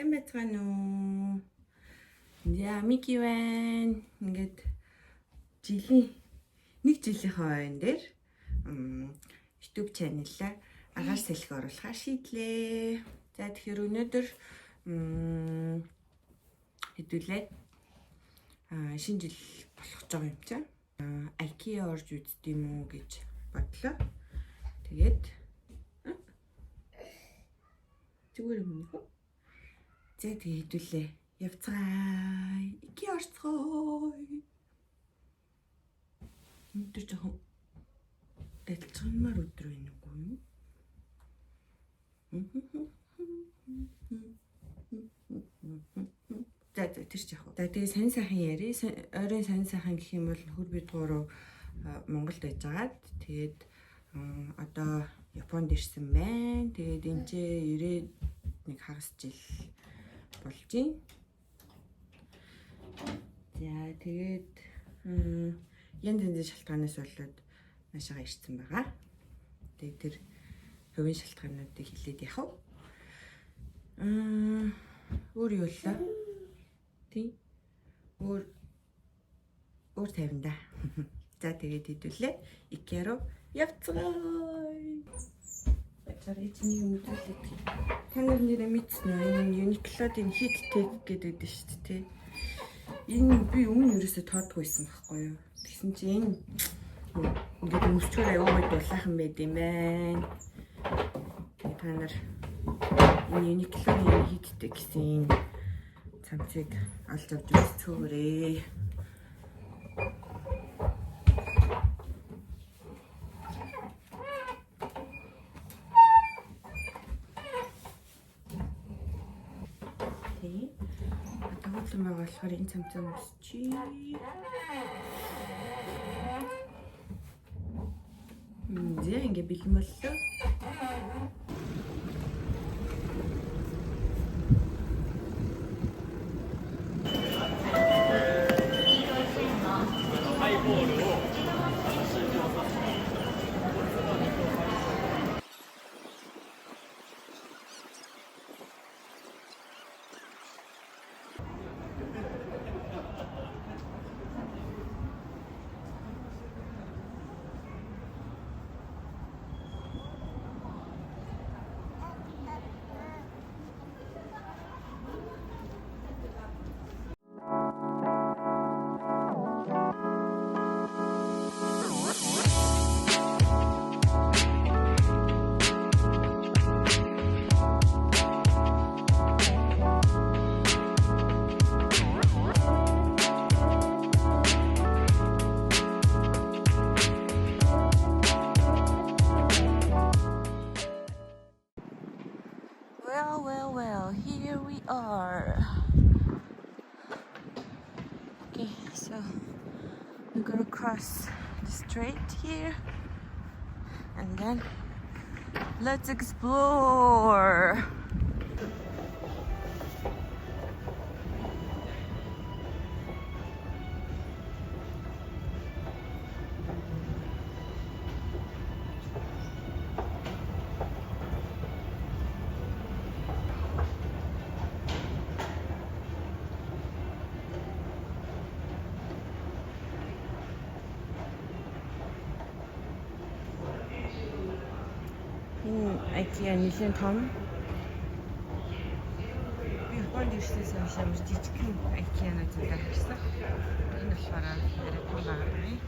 Сайн байцгаана уу? Яа, Мики байна. Ингээд нэг жилийн хойно дээр YouTube channel-аа агаар салхи оруулахаар шийдлээ. За тэгэхээр өнөөдөр хэдүүлээ шинэ жил болох гэж байгаа юм чинь. IKEA орж үздэм үү гэж бодлоо. Тэгээд зүгээр юм уу? За тэгээд хэдүүлээ. Явцгаая. IKEA орцгоо. Өнөөдөр жоохон дэлцгэнмар өдөр байна уу юм? За тэр ч яах вэ? За тэгээ сайн сайхан яри. Ойрын сайн сайхан гэх юм бол хөр бид гурав Монголд байжгаад тэгээд одоо Японд ирсэн байна. Тэгээд энэчээ ирээд нэг хагас жил болж байна. За тэгээд янз янзын шалтгаанаас болоод наашаага ирсэн байгаа. Тэгээд тэр хувийн шалтгаануудыг хэлээд яах вэ? Өөр юу л тий. Өөр тавина да. За тэгээд хэдүүлээ IKEA руу явцгаая. Бачаар эзний юм үзүүлээд. Та нар нэрээ мэдсэн үү? Энэ Uniqlo-ийн Heat Tech гэдэг дээ шүү дээ. Энэ би өмнө ерөөсөө тоодгойсэн байхгүй юу? Тэгсэн чинь энэ ингээд өмсчүүр аюу гой дулаахан байд юм байна. Та нар энэ Uniqlo-ийн Heat Tech гэсэн цамцыг олж авч үзцөөрэй. Тагуулсан байгаа болохоор энэ цамцаа өмсчий. Зэ ингээ бэлэн боллоо. Well, here we are. Okay, so we're gonna cross the strait here and then let's explore. IKEA нэлээд том. Би Японд ирснээс хойш ямар жижигхэн IKEA-нууд зөндөө харсан. Энэ болохоор арай том байгаа юм.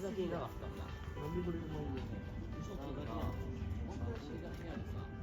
だけいなかったんだ。 무섭다. 시간 해야겠다.